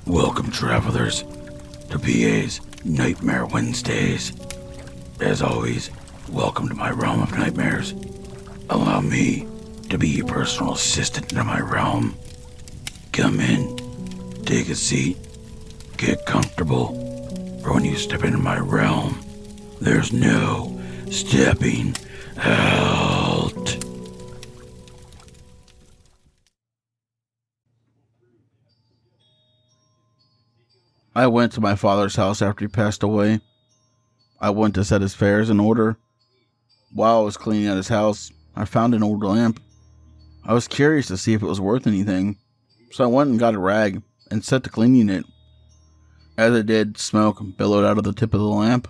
Welcome, travelers, to PA's Nightmare Wednesdays. As always, welcome to my realm of nightmares. Allow me to be your personal assistant in my realm. Come in, take a seat, get comfortable, for when you step into my realm, there's no stepping out. I went to my father's house after he passed away. I went to set his affairs in order. While I was cleaning out his house, I found an old lamp. I was curious to see if it was worth anything, so I went and got a rag and set to cleaning it. As I did, smoke billowed out of the tip of the lamp,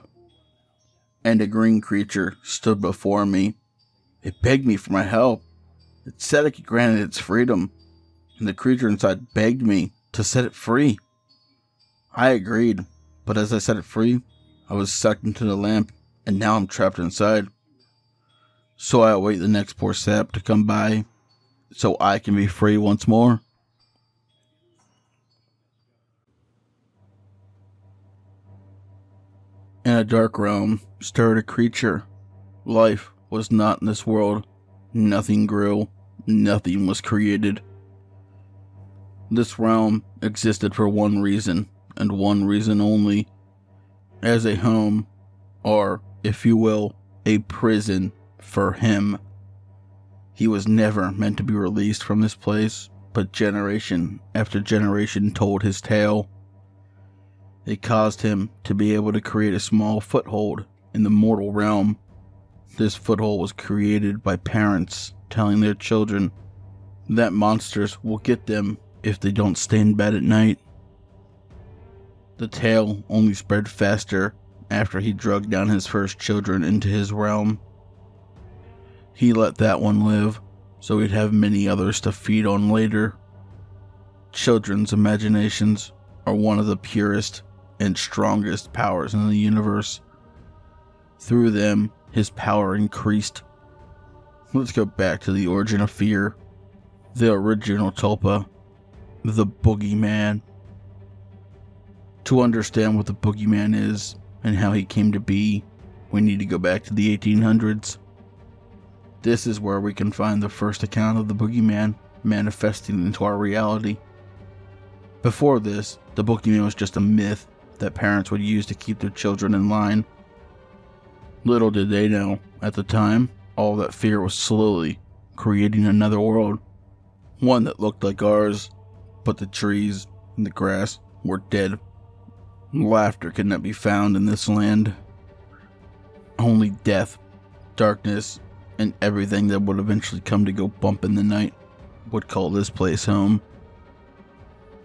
and a green creature stood before me. It begged me for my help. It said I could grant it its freedom, and the creature inside begged me to set it free. I agreed, but as I set it free, I was sucked into the lamp, and now I'm trapped inside. So I await the next poor sap to come by, so I can be free once more. In a dark realm stirred a creature. Life was not in this world. Nothing grew. Nothing was created. This realm existed for one reason, and one reason only. As a home, or, if you will, a prison for him. He was never meant to be released from this place, but generation after generation told his tale. It caused him to be able to create a small foothold in the mortal realm. This foothold was created by parents telling their children that monsters will get them if they don't stay in bed at night. The tale only spread faster after he drugged down his first children into his realm. He let that one live, so he'd have many others to feed on later. Children's imaginations are one of the purest and strongest powers in the universe. Through them, his power increased. Let's go back to the origin of fear. The original Tulpa, the boogeyman. To understand what the boogeyman is and how he came to be, we need to go back to the 1800s. This is where we can find the first account of the boogeyman manifesting into our reality. Before this, the boogeyman was just a myth that parents would use to keep their children in line. Little did they know, at the time, all that fear was slowly creating another world. One that looked like ours, but the trees and the grass were dead. Laughter could not be found in this land. Only death, darkness, and everything that would eventually come to go bump in the night would call this place home.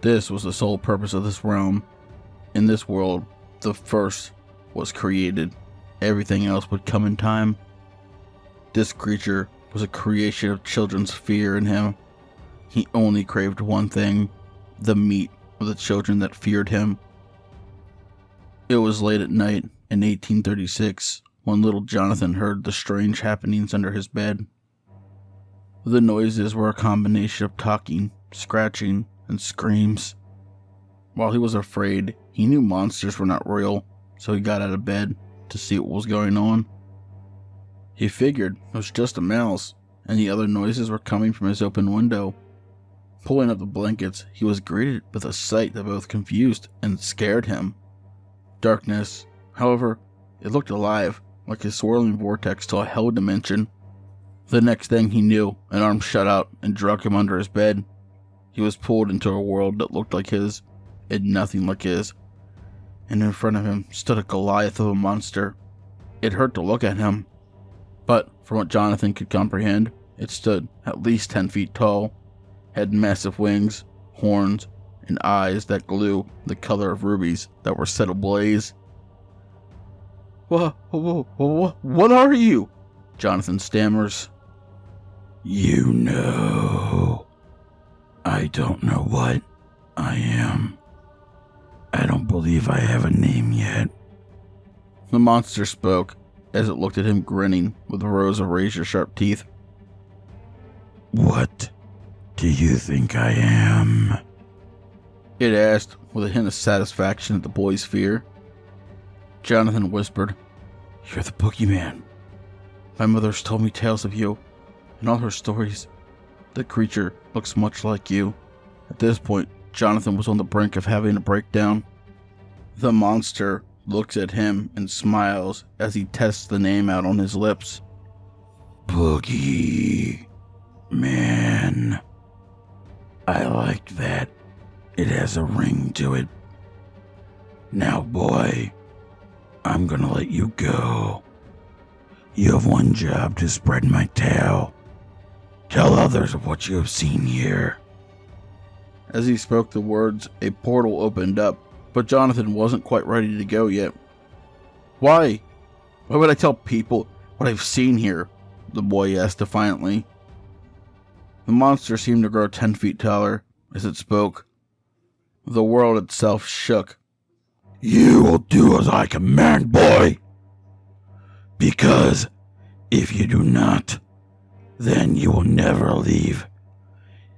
This was the sole purpose of this realm. In this world, the first was created. Everything else would come in time. This creature was a creation of children's fear in him. He only craved one thing, the meat of the children that feared him. It was late at night in 1836 when little Jonathan heard the strange happenings under his bed. The noises were a combination of talking, scratching, and screams. While he was afraid, he knew monsters were not real, so he got out of bed to see what was going on. He figured it was just a mouse, and the other noises were coming from his open window. Pulling up the blankets, he was greeted with a sight that both confused and scared him. Darkness. However, it looked alive, like a swirling vortex to a hell dimension. The next thing he knew, an arm shot out and dragged him under his bed. He was pulled into a world that looked like his, and nothing like his. And in front of him stood a Goliath of a monster. It hurt to look at him, but from what Jonathan could comprehend, it stood at least 10 feet tall, had massive wings, horns, and eyes that glue the color of rubies that were set ablaze. What are you? Jonathan stammers. You know. I don't know what I am. I don't believe I have a name yet. The monster spoke as it looked at him grinning with rows of razor-sharp teeth. What do you think I am? It asked with a hint of satisfaction at the boy's fear. Jonathan whispered, "You're the boogeyman. My mother's told me tales of you. In all her stories, the creature looks much like you." At this point, Jonathan was on the brink of having a breakdown. The monster looks at him and smiles as he tests the name out on his lips. Boogie Man. I like that. It has a ring to it. Now, boy, I'm gonna let you go. You have one job: to spread my tale. Tell others of what you have seen here. As he spoke the words, a portal opened up, but Jonathan wasn't quite ready to go yet. Why? Why would I tell people what I've seen here? The boy asked defiantly. The monster seemed to grow 10 feet taller as it spoke. The world itself shook. You will do as I command, boy. Because if you do not, then you will never leave.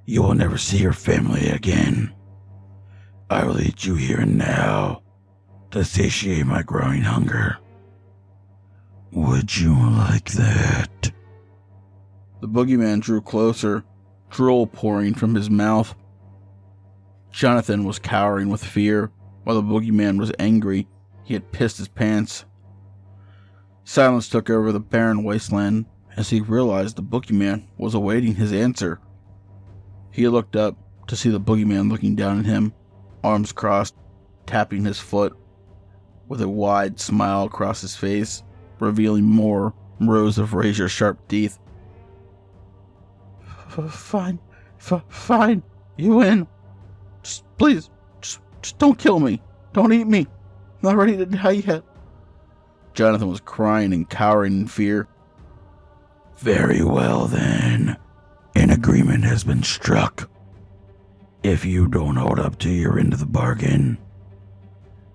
You will never see your family again. I will eat you here and now to satiate my growing hunger. Would you like that? The boogeyman drew closer, drool pouring from his mouth. Jonathan was cowering with fear, while the boogeyman was angry. He had pissed his pants. Silence took over the barren wasteland as he realized the boogeyman was awaiting his answer. He looked up to see the boogeyman looking down at him, arms crossed, tapping his foot, with a wide smile across his face, revealing more rows of razor-sharp teeth. Fine, you win. Please, don't kill me. Don't eat me. I'm not ready to die yet. Jonathan was crying and cowering in fear. Very well then. An agreement has been struck. If you don't hold up to your end of the bargain,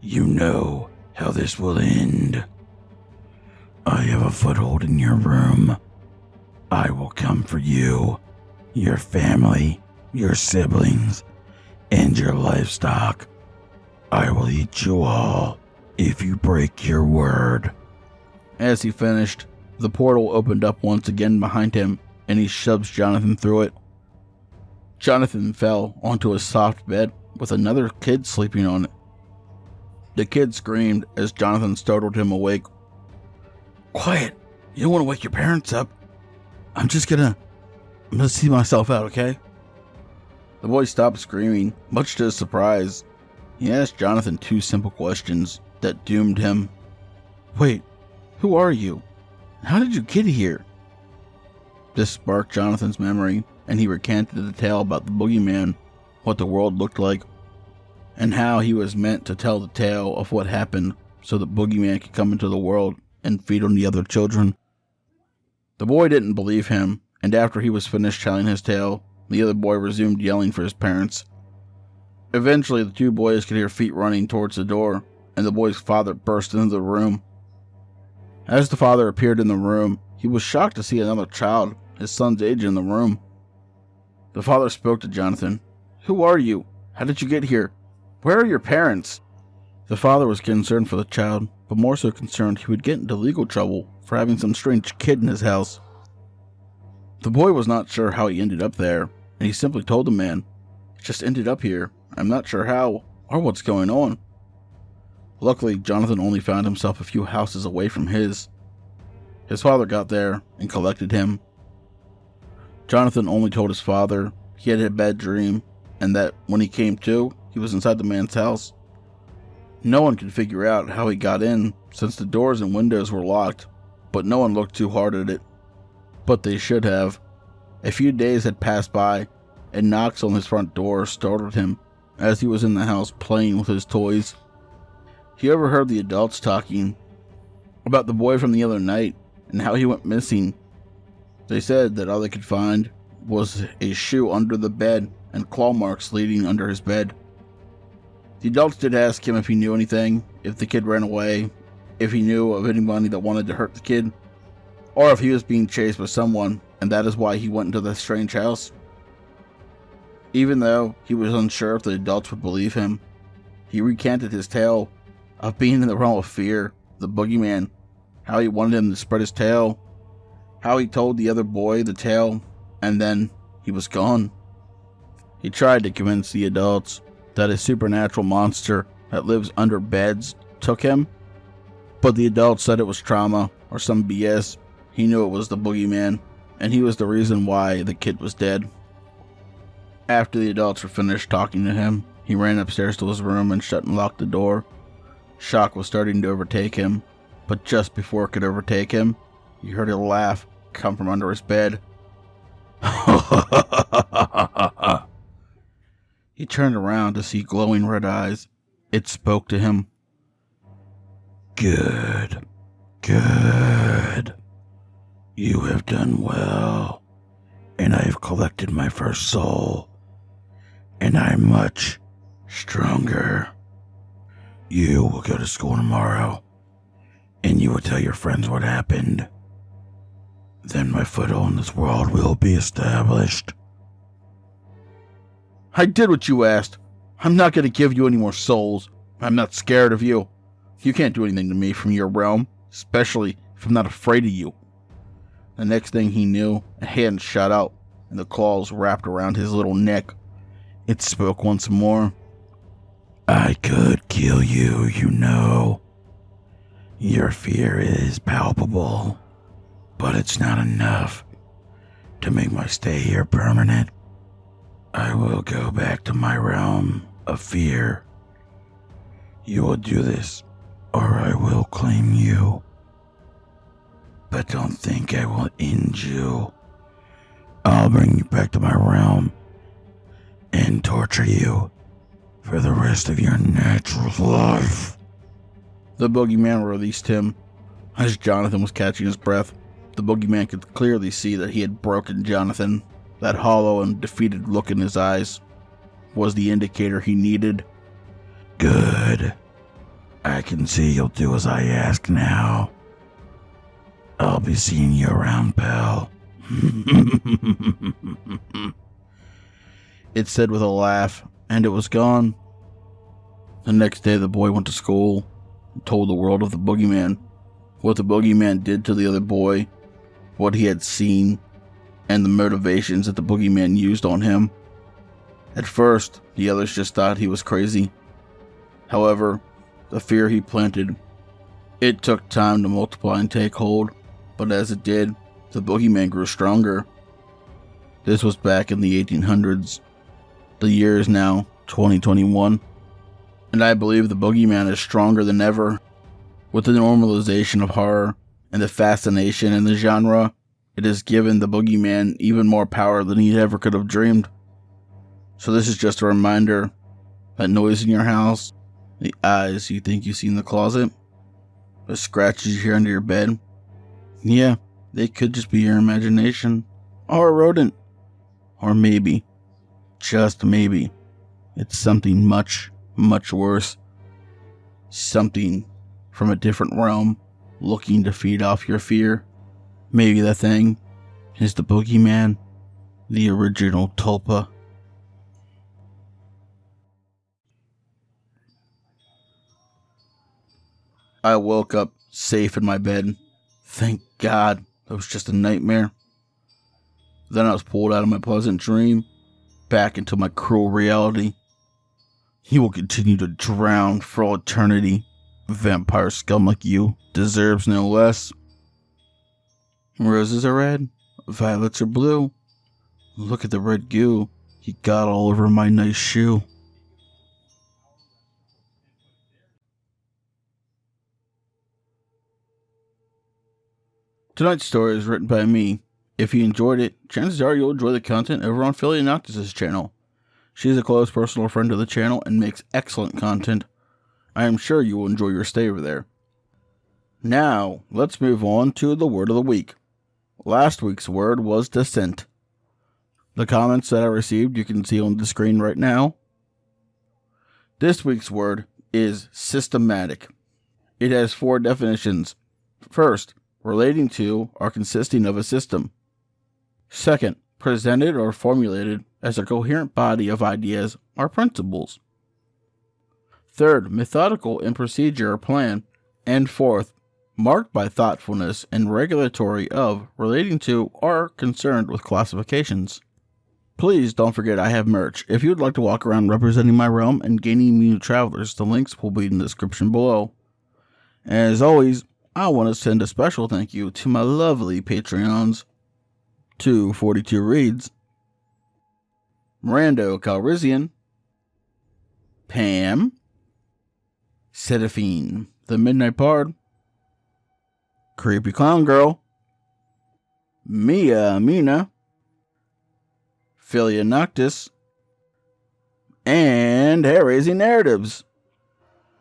you know how this will end. I have a foothold in your room. I will come for you, your family, your siblings, and your livestock. I will eat you all if you break your word. As he finished, the portal opened up once again behind him, and he shoves Jonathan through it. Jonathan fell onto a soft bed with another kid sleeping on it. The kid screamed as Jonathan startled him awake. Quiet! You don't want to wake your parents up. I'm gonna see myself out, okay? The boy stopped screaming, much to his surprise. He asked Jonathan 2 simple questions that doomed him. Wait, who are you? How did you get here? This sparked Jonathan's memory, and he recanted the tale about the boogeyman, what the world looked like, and how he was meant to tell the tale of what happened so the boogeyman could come into the world and feed on the other children. The boy didn't believe him, and after he was finished telling his tale, the other boy resumed yelling for his parents. Eventually, the 2 boys could hear feet running towards the door, and the boy's father burst into the room. As the father appeared in the room, he was shocked to see another child, his son's age, in the room. The father spoke to Jonathan. Who are you? How did you get here? Where are your parents? The father was concerned for the child, but more so concerned he would get into legal trouble for having some strange kid in his house. The boy was not sure how he ended up there, and he simply told the man, "Just ended up here. I'm not sure how or what's going on." Luckily, Jonathan only found himself a few houses away from his. His father got there and collected him. Jonathan only told his father he had a bad dream, and that when he came to, he was inside the man's house. No one could figure out how he got in, since the doors and windows were locked, but no one looked too hard at it. But they should have. A few days had passed by, and knocks on his front door startled him as he was in the house playing with his toys. He overheard the adults talking about the boy from the other night and how he went missing. They said that all they could find was a shoe under the bed and claw marks leading under his bed. The adults did ask him if he knew anything, if the kid ran away, if he knew of anybody that wanted to hurt the kid, or if he was being chased by someone, and that is why he went into the strange house. Even though he was unsure if the adults would believe him, he recanted his tale of being in the realm of fear, the boogeyman, how he wanted him to spread his tale, how he told the other boy the tale, and then he was gone. He tried to convince the adults that a supernatural monster that lives under beds took him, but the adults said it was trauma or some BS. He knew it was the boogeyman, and he was the reason why the kid was dead. After the adults were finished talking to him, he ran upstairs to his room and shut and locked the door. Shock was starting to overtake him, but just before it could overtake him, he heard a laugh come from under his bed. He turned around to see glowing red eyes. It spoke to him. Good. Good. You have done well, and I have collected my first soul, and I'm much stronger. You will go to school tomorrow, and you will tell your friends what happened. Then my foothold in this world will be established. I did what you asked. I'm not going to give you any more souls. I'm not scared of you. You can't do anything to me from your realm, especially if I'm not afraid of you. The next thing he knew, a hand shot out, and the claws wrapped around his little neck. It spoke once more. I could kill you, you know. Your fear is palpable, but it's not enough to make my stay here permanent. I will go back to my realm of fear. You will do this, or I will claim you. But don't think I will end you. I'll bring you back to my realm and torture you for the rest of your natural life. The boogeyman released him. As Jonathan was catching his breath, the boogeyman could clearly see that he had broken Jonathan. That hollow and defeated look in his eyes was the indicator he needed. Good. I can see you'll do as I ask now. I'll be seeing you around, pal. It said with a laugh, and it was gone. The next day the boy went to school and told the world of the boogeyman, what the boogeyman did to the other boy, what he had seen, and the motivations that the boogeyman used on him. At first, the others just thought he was crazy. However, the fear he planted, it took time to multiply and take hold, but as it did, the boogeyman grew stronger. This was back in the 1800s. The year is now 2021, and I believe the boogeyman is stronger than ever. With the normalization of horror and the fascination in the genre, it has given the boogeyman even more power than he ever could have dreamed. So this is just a reminder, that noise in your house, the eyes you think you see in the closet, the scratches you hear under your bed, yeah, they could just be your imagination, or a rodent, or maybe, just maybe, it's something much, much worse. Something from a different realm looking to feed off your fear. Maybe that thing is the boogeyman, the original Tulpa. I woke up safe in my bed. Thank God that was just a nightmare. Then I was pulled out of my pleasant dream, back into my cruel reality. He will continue to drown for all eternity. Vampire scum like you deserves no less. Roses are red, violets are blue. Look at the red goo he got all over my nice shoe. Tonight's story is written by me. If you enjoyed it, chances are you'll enjoy the content over on Filia channel. She's a close personal friend of the channel and makes excellent content. I am sure you will enjoy your stay over there. Now, let's move on to the word of the week. Last week's word was descent. The comments that I received you can see on the screen right now. This week's word is systematic. It has 4 definitions. First, relating to or consisting of a system. Second, presented or formulated as a coherent body of ideas or principles. Third, methodical in procedure or plan. And fourth, marked by thoughtfulness and regulatory of, relating to, or concerned with classifications. Please don't forget I have merch. If you would like to walk around representing my realm and gaining new travelers, the links will be in the description below. As always, I want to send a special thank you to my lovely Patreons. 242 Reads, Mirando Calrissian, Pam, Seraphine, the Midnight Bard, Creepy Clown Girl, Mia Amina, Filia Noctis, and Hair-Raising Narratives.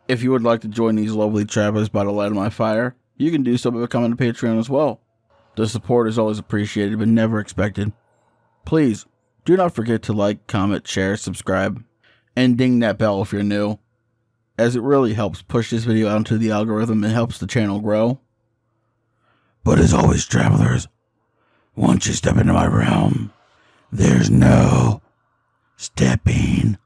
If you would like to join these lovely travelers by the light of my fire, you can do so by becoming a Patreon as well. The support is always appreciated but never expected. Please, do not forget to like, comment, share, subscribe, and ding that bell if you're new, as it really helps push this video out into the algorithm and helps the channel grow. But as always, travelers, once you step into my realm, there's no stepping